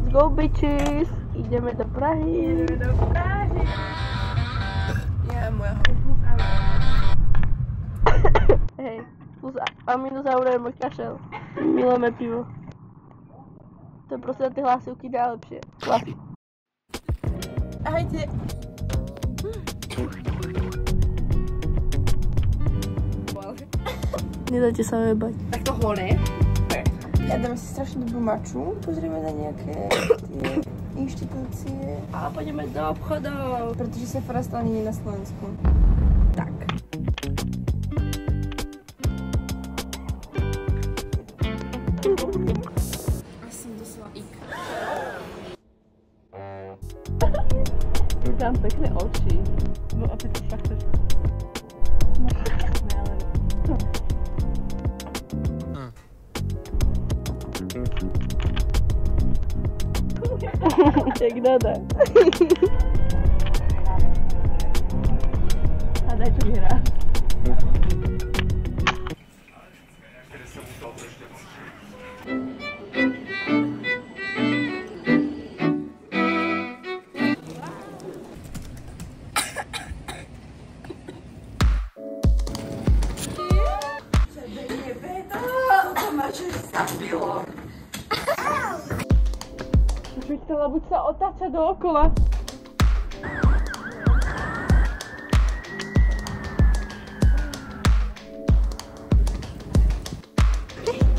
Let's go bitches! Ideme do Prahy. Ja, moja Hej, plus a minus euro je môj kašel. Milujeme pivo. To je proste tie hlasivky najlepšie. Hlasy. Ahojte. Nedajte sa vebať. Tak to hore. Jademe si strašne dobrú maču. Pozrieme na nejaké tie inštitúcie. A poďme do obchodov. Pretože Sephora stále nie je na Slovensku. Tak. A som doslova ik. Mám pekné oči. No a ty to fakt chceš. Jak nadá. A daj čo vyhrá. Už by chcela buď sa otáčať dookola.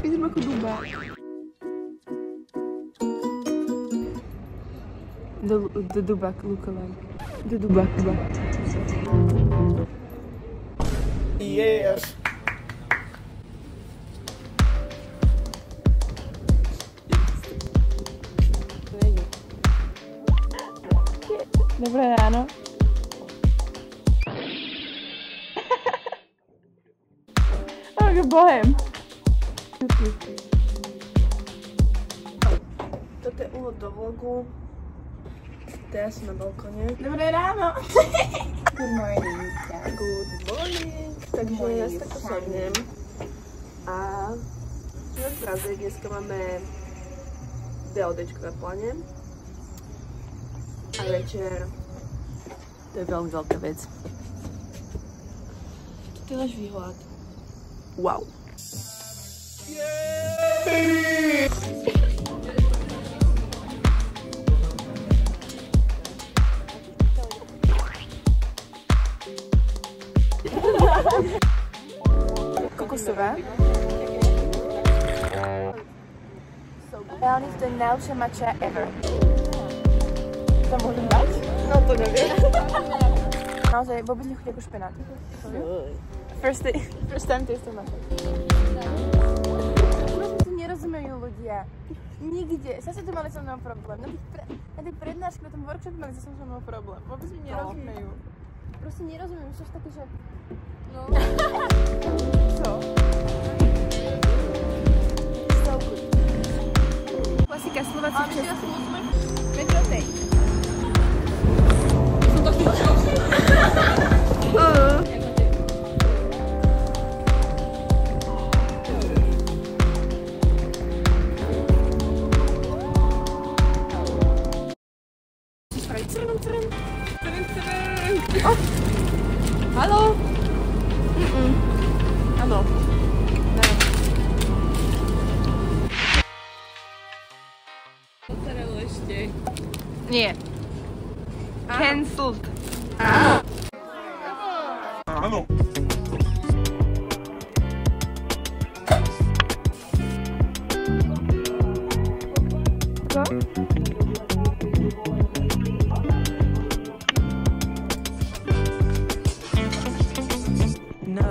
Vidím ako duba. Do duba, lukovaj. Do duba. Yes. Dobré ráno. Tak bohem. Toto je úvod do vlogu. Teraz som na balkone. Dobré ráno! Good morning. Good morning. Takže ja si takto sadnem. A sme v Praze, dneska máme DLDčko na pláne. A večer. To je veľmi veľká vec. To je náš výhľad. Wow. Kokosová. Reálne to je najlepšia matcha ever. To môžem dať? No to neviem. Naozaj vôbec nechutí ako špenát. First time taste matcha. Prečo tu nerozumejú ľudia? Nikde. Zase tu mali so mnou problém. Na tej prednáške, na tom workshope mali so mnou problém. Vôbec mi nerozumejú. Proste nerozumejú. Sú také, že... No. Co? So good. Klasika Slováci v Česku. Metrotej. Som to chytila. Oh. Hallo? Áno. Mozzarella ešte. Nie. Cancelled. Áno. Co? No.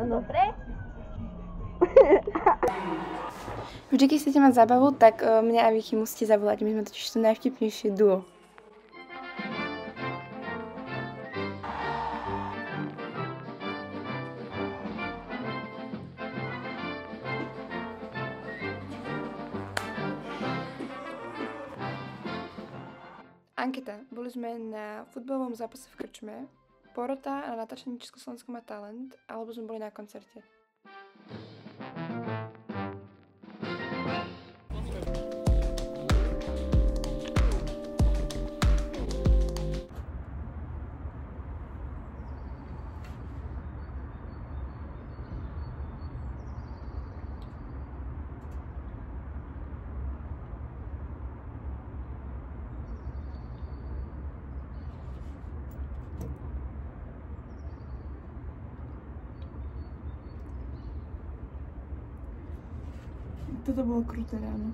Dobre. Vždy, keď chcete mať zábavu, tak mňa a Vicky musíte zavolať. My sme totiž to najvtipnejšie duo. Anketa. Boli sme na futbalovom zápase v krčme, porota a natáčaní Československo má talent, alebo sme boli na koncerte. Toto bolo kruté ráno.